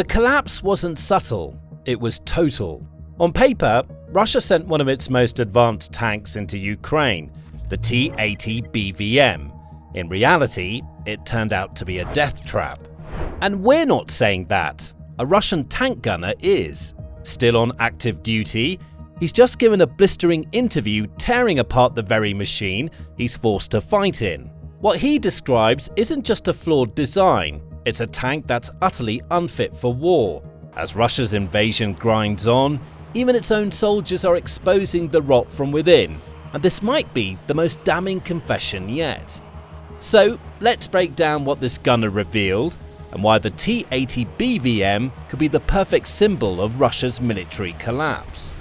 The collapse wasn't subtle, it was total. On paper, Russia sent one of its most advanced tanks into Ukraine, the T-80 BVM. In reality, it turned out to be a death trap. And we're not saying that. A Russian tank gunner is. Still on active duty, he's just given a blistering interview tearing apart the very machine he's forced to fight in. What he describes isn't just a flawed design, it's a tank that's utterly unfit for war. As Russia's invasion grinds on, even its own soldiers are exposing the rot from within, and this might be the most damning confession yet. So let's break down what this gunner revealed and why the T-80 BVM could be the perfect symbol of Russia's military collapse.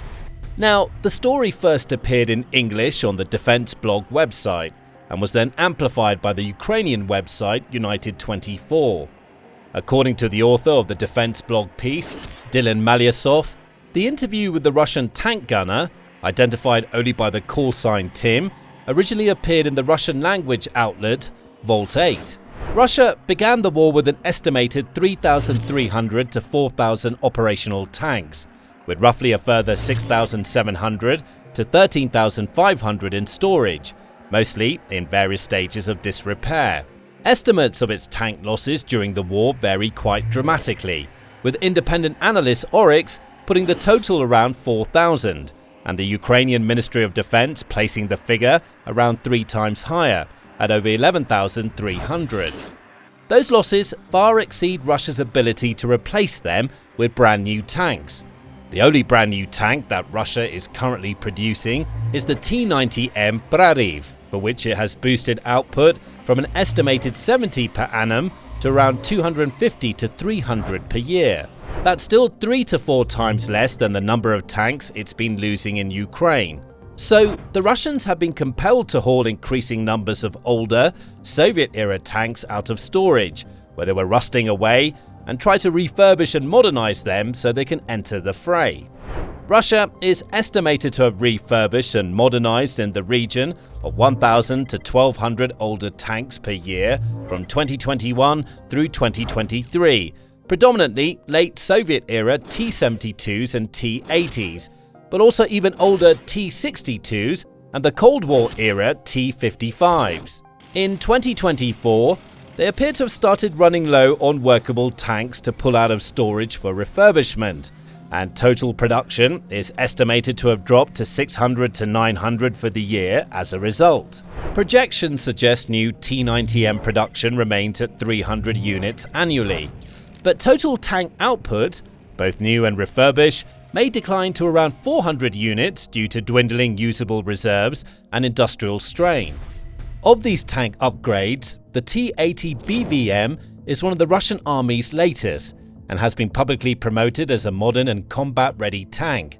Now, the story first appeared in English on the Defense blog website and was then amplified by the Ukrainian website United24. According to the author of the Defense blog piece, Dylan Malyasov, the interview with the Russian tank gunner, identified only by the call sign Tim, originally appeared in the Russian language outlet Volt 8. Russia began the war with an estimated 3,300 to 4,000 operational tanks, with roughly a further 6,700 to 13,500 in storage, mostly in various stages of disrepair. Estimates of its tank losses during the war vary quite dramatically, with independent analyst Oryx putting the total around 4,000, and the Ukrainian Ministry of Defense placing the figure around 3 times higher, at over 11,300. Those losses far exceed Russia's ability to replace them with brand new tanks. The only brand new tank that Russia is currently producing is the T-90M Prorыв, for which it has boosted output from an estimated 70 per annum to around 250 to 300 per year. That's still 3 to 4 times less than the number of tanks it's been losing in Ukraine. So, the Russians have been compelled to haul increasing numbers of older, Soviet-era tanks out of storage, where they were rusting away, and try to refurbish and modernize them so they can enter the fray. Russia is estimated to have refurbished and modernized in the region of 1,000 to 1,200 older tanks per year from 2021 through 2023, predominantly late Soviet-era T-72s and T-80s, but also even older T-62s and the Cold War-era T-55s. In 2024, they appear to have started running low on workable tanks to pull out of storage for refurbishment, and total production is estimated to have dropped to 600 to 900 for the year as a result. Projections suggest new T-90M production remains at 300 units annually, but total tank output, both new and refurbished, may decline to around 400 units due to dwindling usable reserves and industrial strain. Of these tank upgrades, the T-80 BVM is one of the Russian Army's latest and has been publicly promoted as a modern and combat-ready tank.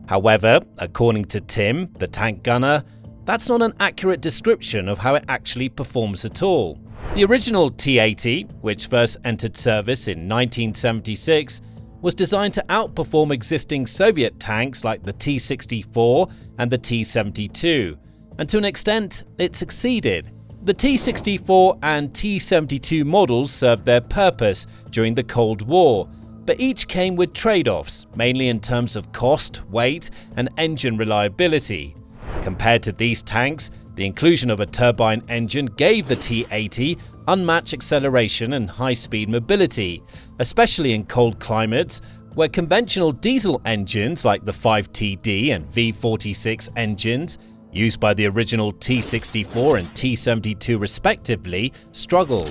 However, according to Tim, the tank gunner, that's not an accurate description of how it actually performs at all. The original T-80, which first entered service in 1976, was designed to outperform existing Soviet tanks like the T-64 and the T-72, and to an extent, it succeeded. The T-64 and T-72 models served their purpose during the Cold War, but each came with trade-offs, mainly in terms of cost, weight, and engine reliability. Compared to these tanks, the inclusion of a turbine engine gave the T-80 unmatched acceleration and high-speed mobility, especially in cold climates where conventional diesel engines like the 5TD and V46 engines, used by the original T-64 and T-72 respectively, struggled.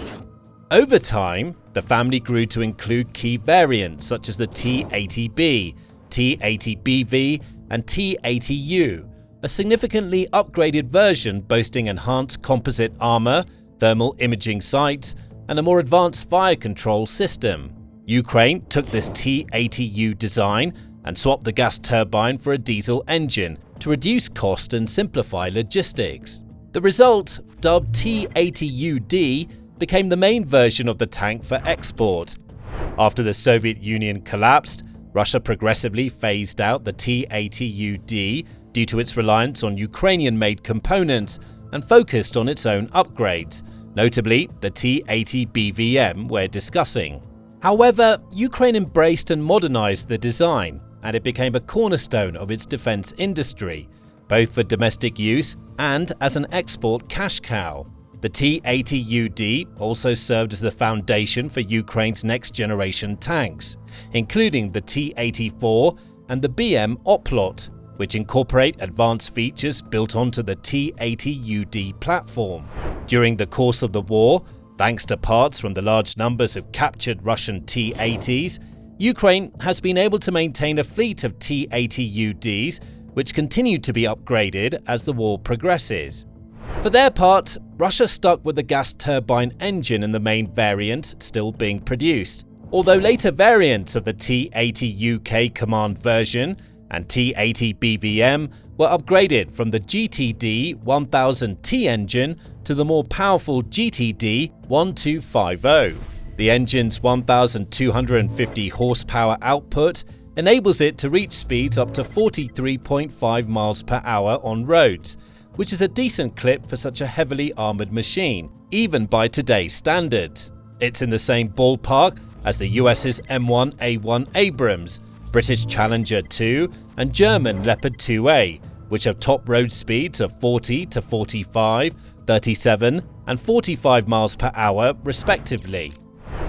Over time, the family grew to include key variants such as the T-80B, T-80BV, and T-80U, a significantly upgraded version boasting enhanced composite armor, thermal imaging sights, and a more advanced fire control system. Ukraine took this T-80U design and swapped the gas turbine for a diesel engine to reduce cost and simplify logistics. The result, dubbed T-80UD, became the main version of the tank for export. After the Soviet Union collapsed, Russia progressively phased out the T-80UD due to its reliance on Ukrainian-made components and focused on its own upgrades, notably the T-80 BVM we're discussing. However, Ukraine embraced and modernized the design, and it became a cornerstone of its defense industry, both for domestic use and as an export cash cow. The T-80UD also served as the foundation for Ukraine's next-generation tanks, including the T-84 and the BM Oplot, which incorporate advanced features built onto the T-80UD platform. During the course of the war, thanks to parts from the large numbers of captured Russian T-80s, Ukraine has been able to maintain a fleet of T-80UDs, which continue to be upgraded as the war progresses. For their part, Russia stuck with the gas turbine engine in the main variant still being produced, although later variants of the T-80 UK Command version and T-80 BVM were upgraded from the GTD 1000T engine to the more powerful GTD 1250. The engine's 1,250 horsepower output enables it to reach speeds up to 43.5 miles per hour on roads, which is a decent clip for such a heavily armoured machine, even by today's standards. It's in the same ballpark as the US's M1A1 Abrams, British Challenger 2 and German Leopard 2A, which have top road speeds of 40 to 45, 37 and 45 miles per hour respectively.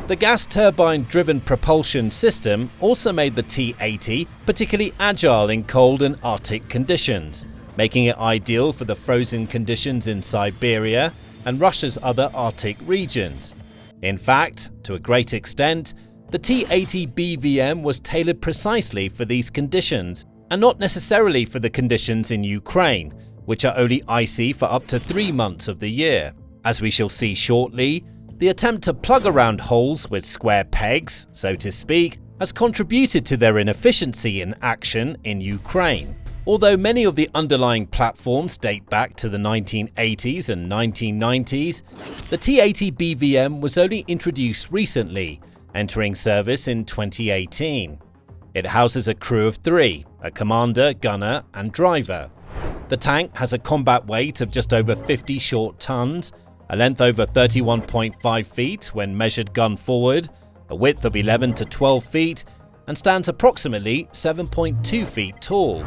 The gas turbine-driven propulsion system also made the T-80 particularly agile in cold and Arctic conditions, making it ideal for the frozen conditions in Siberia and Russia's other Arctic regions. In fact, to a great extent, the T-80 BVM was tailored precisely for these conditions, and not necessarily for the conditions in Ukraine, which are only icy for up to 3 months of the year. As we shall see shortly, the attempt to plug around holes with square pegs, so to speak, has contributed to their inefficiency in action in Ukraine. Although many of the underlying platforms date back to the 1980s and 1990s, the T-80 BVM was only introduced recently, entering service in 2018. It houses a crew of 3, a commander, gunner and driver. The tank has a combat weight of just over 50 short tons, a length over 31.5 feet when measured gun forward, a width of 11 to 12 feet, and stands approximately 7.2 feet tall.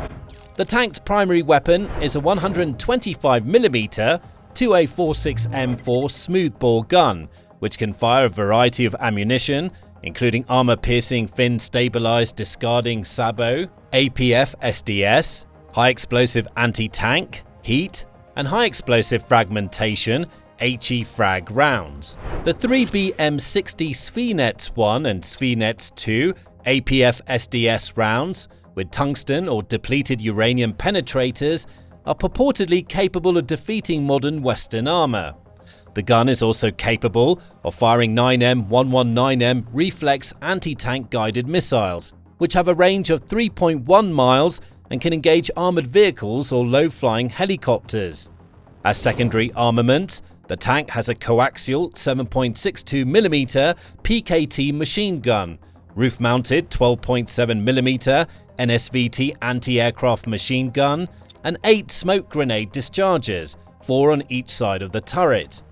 The tank's primary weapon is a 125mm 2A46M4 smoothbore gun, which can fire a variety of ammunition, including armor-piercing fin-stabilized discarding SABO, APF SDS, high-explosive anti-tank, heat, and high-explosive fragmentation HE frag rounds. The 3BM60 Svinets 1 and Svinets 2 APF SDS rounds, with tungsten or depleted uranium penetrators, are purportedly capable of defeating modern Western armor. The gun is also capable of firing 9M119M reflex anti-tank guided missiles, which have a range of 3.1 miles and can engage armored vehicles or low-flying helicopters. As secondary armament, the tank has a coaxial 7.62mm PKT machine gun, roof-mounted 12.7mm NSVT anti-aircraft machine gun, and 8 smoke grenade dischargers, 4 on each side of the turret.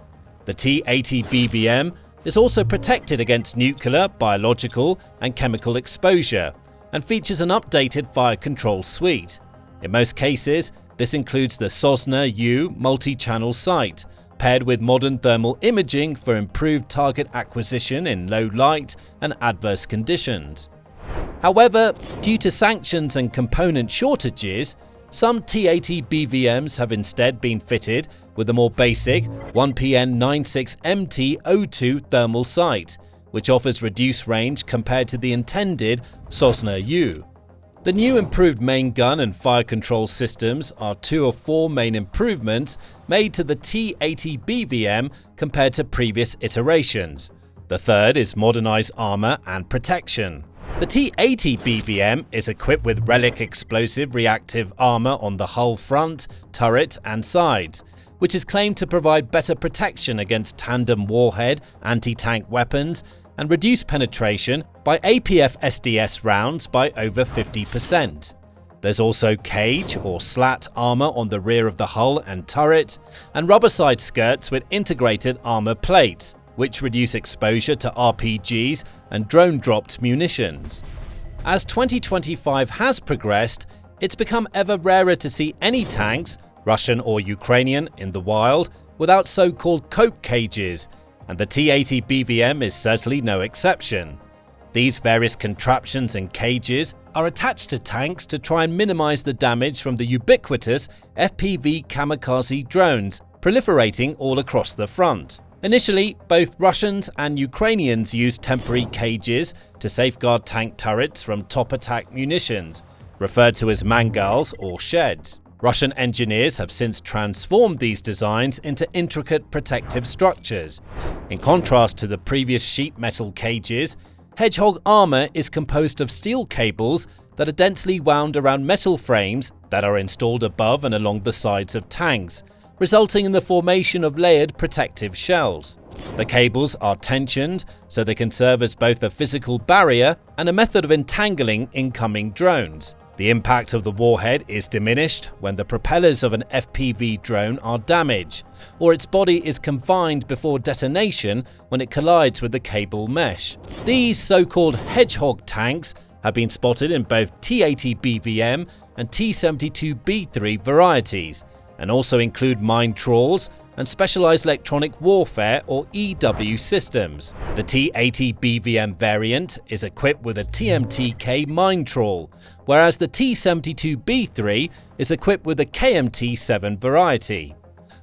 The T-80 BVM is also protected against nuclear, biological and chemical exposure, and features an updated fire control suite. In most cases, this includes the Sosna-U multi-channel sight, paired with modern thermal imaging for improved target acquisition in low light and adverse conditions. However, due to sanctions and component shortages, some T-80 BVMs have instead been fitted with a more basic 1PN96MT02 thermal sight, which offers reduced range compared to the intended Sosna-U. The new improved main gun and fire control systems are 2 of 4 main improvements made to the T-80 BVM compared to previous iterations. The third is modernized armor and protection. The T-80 BVM is equipped with relic explosive reactive armor on the hull front, turret and sides, which is claimed to provide better protection against tandem warhead anti-tank weapons and reduce penetration by APF SDS rounds by over 50%. There's also cage or slat armor on the rear of the hull and turret, and rubber side skirts with integrated armor plates, which reduce exposure to RPGs and drone-dropped munitions. As 2025 has progressed, it's become ever rarer to see any tanks, Russian or Ukrainian, in the wild without so-called cope cages, and the T-80 BVM is certainly no exception. These various contraptions and cages are attached to tanks to try and minimize the damage from the ubiquitous FPV kamikaze drones proliferating all across the front. Initially, both Russians and Ukrainians used temporary cages to safeguard tank turrets from top attack munitions, referred to as mangals or sheds. Russian engineers have since transformed these designs into intricate protective structures. In contrast to the previous sheet metal cages, Hedgehog armor is composed of steel cables that are densely wound around metal frames that are installed above and along the sides of tanks, resulting in the formation of layered protective shells. The cables are tensioned so they can serve as both a physical barrier and a method of entangling incoming drones. The impact of the warhead is diminished when the propellers of an FPV drone are damaged, or its body is confined before detonation when it collides with the cable mesh. These so-called Hedgehog tanks have been spotted in both T-80 BVM and T-72B3 varieties, and also include mine trawls and specialized electronic warfare or EW systems. The T-80 BVM variant is equipped with a TMT-K mine trawl, whereas the T-72B3 is equipped with a KMT-7 variety.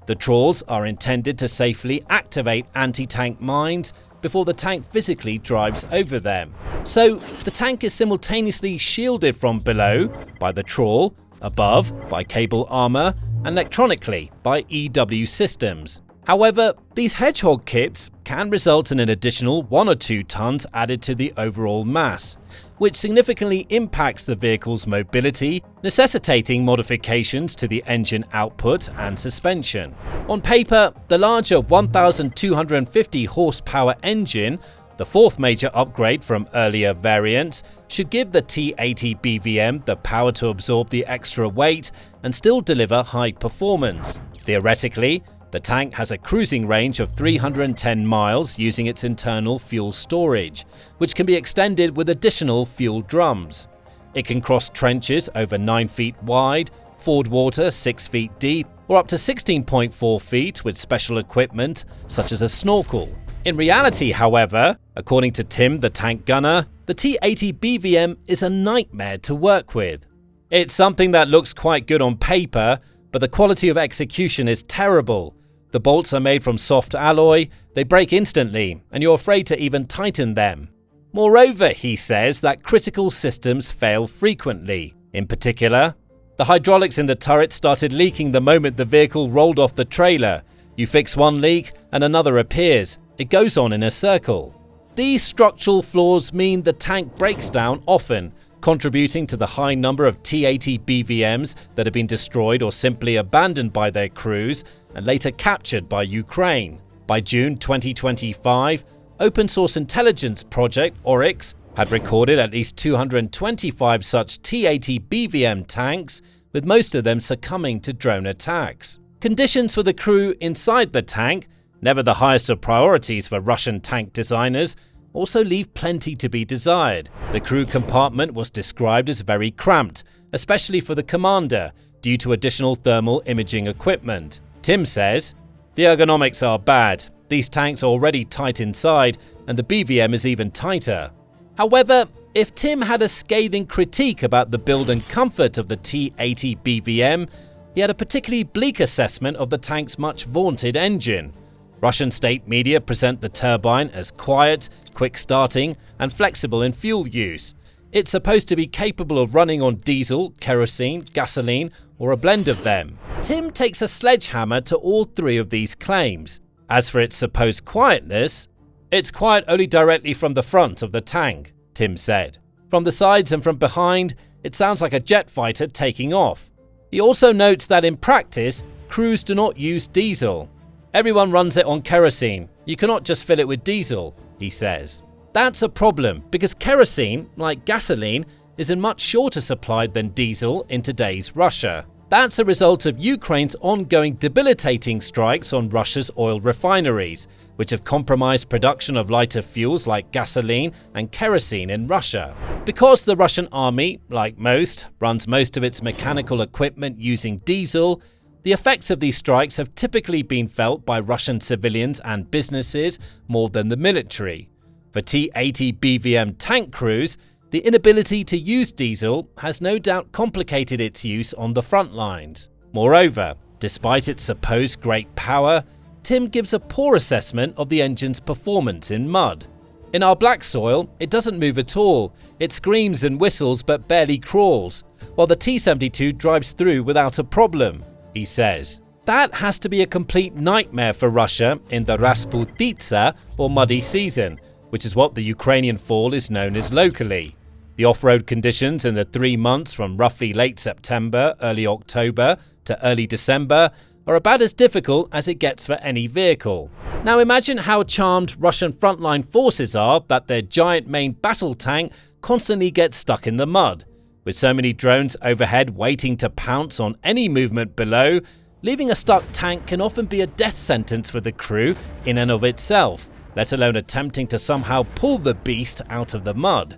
The trawls are intended to safely activate anti-tank mines before the tank physically drives over them. So the tank is simultaneously shielded from below by the trawl, above by cable armor, and electronically by EW systems. However, these Hedgehog kits can result in an additional 1 or 2 tons added to the overall mass, which significantly impacts the vehicle's mobility, necessitating modifications to the engine output and suspension. On paper, the larger 1,250 horsepower engine, the fourth major upgrade from earlier variants, should give the T-80 BVM the power to absorb the extra weight and still deliver high performance. Theoretically, the tank has a cruising range of 310 miles using its internal fuel storage, which can be extended with additional fuel drums. It can cross trenches over 9 feet wide, ford water 6 feet deep, or up to 16.4 feet with special equipment such as a snorkel. In reality, however, according to Tim the tank gunner, the T-80 BVM is a nightmare to work with. It's something that looks quite good on paper, but the quality of execution is terrible. The bolts are made from soft alloy, they break instantly, and you're afraid to even tighten them. Moreover, he says that critical systems fail frequently. In particular, the hydraulics in the turret started leaking the moment the vehicle rolled off the trailer. You fix one leak and another appears. It goes on in a circle. These structural flaws mean the tank breaks down often, contributing to the high number of T-80 BVMs that have been destroyed or simply abandoned by their crews and later captured by Ukraine. By June 2025, open source intelligence project Oryx had recorded at least 225 such T-80 BVM tanks, with most of them succumbing to drone attacks. Conditions for the crew inside the tank, never the highest of priorities for Russian tank designers, also leave plenty to be desired. The crew compartment was described as very cramped, especially for the commander, due to additional thermal imaging equipment. Tim says, "The ergonomics are bad. These tanks are already tight inside, and the BVM is even tighter." However, if Tim had a scathing critique about the build and comfort of the T-80 BVM, he had a particularly bleak assessment of the tank's much vaunted engine. Russian state media present the turbine as quiet, quick starting, and flexible in fuel use. It's supposed to be capable of running on diesel, kerosene, gasoline, or a blend of them. Tim takes a sledgehammer to all 3 of these claims. As for its supposed quietness, "It's quiet only directly from the front of the tank," Tim said. "From the sides and from behind, it sounds like a jet fighter taking off." He also notes that in practice, crews do not use diesel. "Everyone runs it on kerosene. You cannot just fill it with diesel," he says. That's a problem because kerosene, like gasoline, is in much shorter supply than diesel in today's Russia. That's a result of Ukraine's ongoing debilitating strikes on Russia's oil refineries, which have compromised production of lighter fuels like gasoline and kerosene in Russia. Because the Russian army, like most, runs most of its mechanical equipment using diesel, the effects of these strikes have typically been felt by Russian civilians and businesses more than the military. For T-80 BVM tank crews, the inability to use diesel has no doubt complicated its use on the front lines. Moreover, despite its supposed great power, Tim gives a poor assessment of the engine's performance in mud. In our black soil, it doesn't move at all. It screams and whistles but barely crawls, while the T-72 drives through without a problem, he says. That has to be a complete nightmare for Russia in the Rasputitsa, or muddy season, which is what the Ukrainian fall is known as locally. The off-road conditions in the 3 months from roughly late September, early October to early December are about as difficult as it gets for any vehicle. Now imagine how charmed Russian frontline forces are that their giant main battle tank constantly gets stuck in the mud. With so many drones overhead waiting to pounce on any movement below, leaving a stuck tank can often be a death sentence for the crew in and of itself, let alone attempting to somehow pull the beast out of the mud.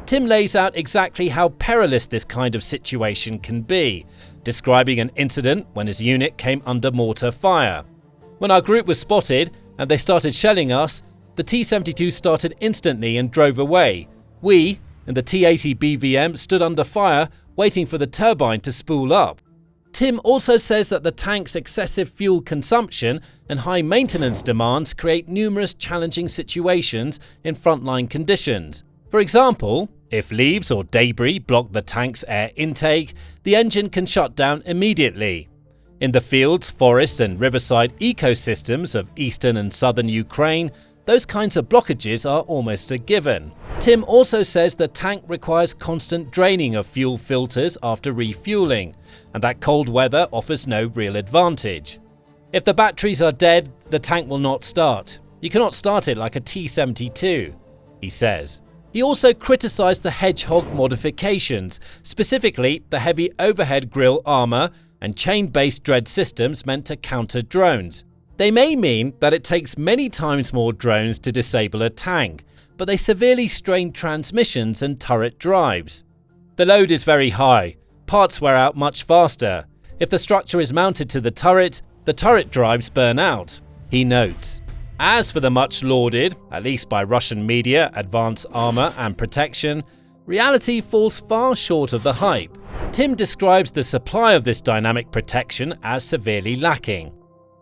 Tim lays out exactly how perilous this kind of situation can be, describing an incident when his unit came under mortar fire. When our group was spotted and they started shelling us, the T-72 started instantly and drove away. We, in the T-80 BVM, stood under fire waiting for the turbine to spool up. Tim also says that the tank's excessive fuel consumption and high maintenance demands create numerous challenging situations in frontline conditions. For example, if leaves or debris block the tank's air intake, the engine can shut down immediately. In the fields, forests and riverside ecosystems of eastern and southern Ukraine, those kinds of blockages are almost a given. Tim also says the tank requires constant draining of fuel filters after refueling, and that cold weather offers no real advantage. If the batteries are dead, the tank will not start. You cannot start it like a T-72, he says. He also criticised the Hedgehog modifications, specifically the heavy overhead grille armour and chain-based dread systems meant to counter drones. They may mean that it takes many times more drones to disable a tank, but they severely strain transmissions and turret drives. The load is very high, parts wear out much faster. If the structure is mounted to the turret drives burn out, he notes. As for the much lauded, at least by Russian media, advanced armor and protection, reality falls far short of the hype. Tim describes the supply of this dynamic protection as severely lacking.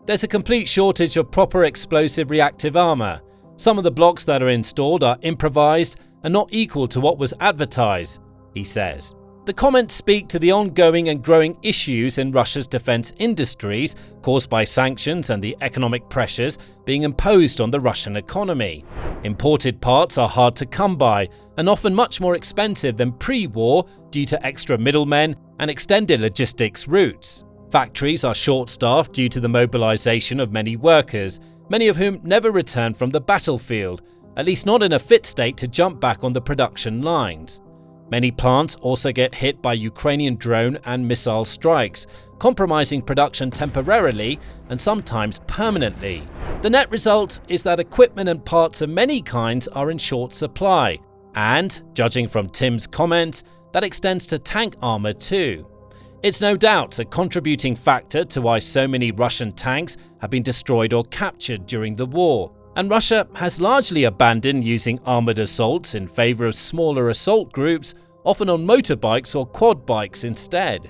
There's a complete shortage of proper explosive reactive armor. Some of the blocks that are installed are improvised and not equal to what was advertised, he says. The comments speak to the ongoing and growing issues in Russia's defense industries caused by sanctions and the economic pressures being imposed on the Russian economy. Imported parts are hard to come by and often much more expensive than pre-war due to extra middlemen and extended logistics routes. Factories are short-staffed due to the mobilization of many workers, many of whom never return from the battlefield, at least not in a fit state to jump back on the production lines. Many plants also get hit by Ukrainian drone and missile strikes, compromising production temporarily and sometimes permanently. The net result is that equipment and parts of many kinds are in short supply, and, judging from Tim's comments, that extends to tank armor too. It's no doubt a contributing factor to why so many Russian tanks have been destroyed or captured during the war, and Russia has largely abandoned using armoured assaults in favour of smaller assault groups, often on motorbikes or quad bikes instead.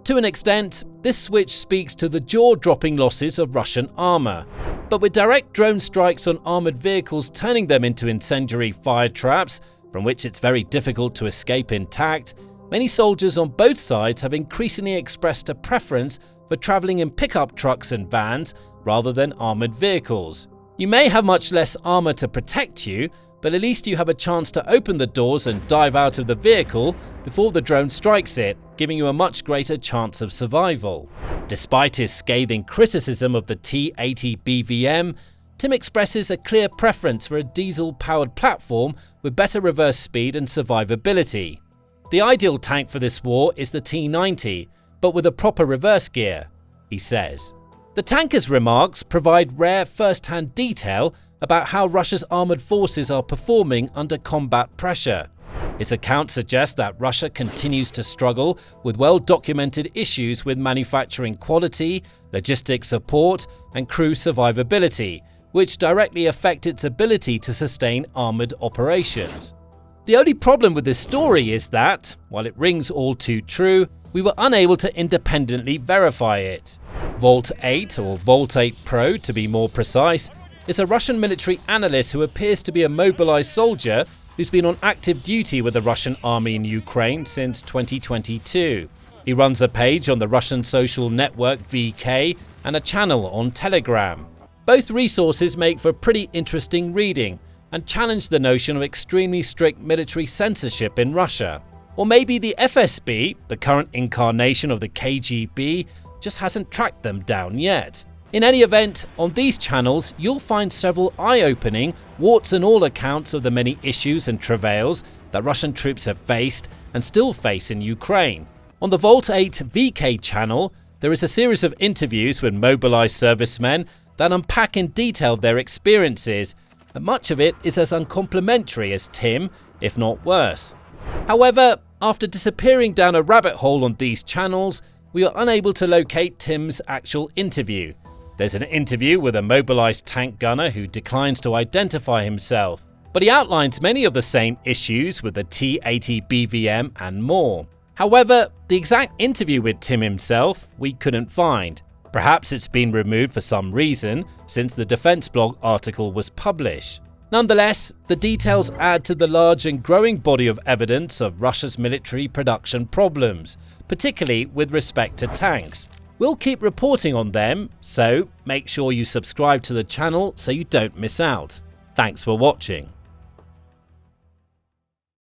To an extent, this switch speaks to the jaw-dropping losses of Russian armour, but with direct drone strikes on armoured vehicles turning them into incendiary fire traps, from which it's very difficult to escape intact, many soldiers on both sides have increasingly expressed a preference for travelling in pickup trucks and vans rather than armoured vehicles. You may have much less armour to protect you, but at least you have a chance to open the doors and dive out of the vehicle before the drone strikes it, giving you a much greater chance of survival. Despite his scathing criticism of the T-80 BVM, Tim expresses a clear preference for a diesel-powered platform with better reverse speed and survivability. The ideal tank for this war is the T-90, but with a proper reverse gear, he says. The tanker's remarks provide rare first-hand detail about how Russia's armoured forces are performing under combat pressure. Its account suggests that Russia continues to struggle with well-documented issues with manufacturing quality, logistics support, and crew survivability, which directly affect its ability to sustain armoured operations. The only problem with this story is that, while it rings all too true, we were unable to independently verify it. Volt 8, or Volt 8 Pro to be more precise, is a Russian military analyst who appears to be a mobilized soldier who's been on active duty with the Russian army in Ukraine since 2022. He runs a page on the Russian social network VK and a channel on Telegram. Both resources make for pretty interesting reading and challenge the notion of extremely strict military censorship in Russia. Or maybe the FSB, the current incarnation of the KGB, just hasn't tracked them down yet. In any event, on these channels you'll find several eye-opening, warts and all accounts of the many issues and travails that Russian troops have faced and still face in Ukraine. On the Volt 8 VK channel, there is a series of interviews with mobilized servicemen that unpack in detail their experiences, and much of it is as uncomplimentary as Tim, if not worse. However, after disappearing down a rabbit hole on these channels, we are unable to locate Tim's actual interview. There's an interview with a mobilized tank gunner who declines to identify himself, but he outlines many of the same issues with the T-80 BVM and more. However, the exact interview with Tim himself we couldn't find. Perhaps it's been removed for some reason since the Defense Blog article was published. Nonetheless, the details add to the large and growing body of evidence of Russia's military production problems, particularly with respect to tanks. We'll keep reporting on them, so make sure you subscribe to the channel so you don't miss out. Thanks for watching.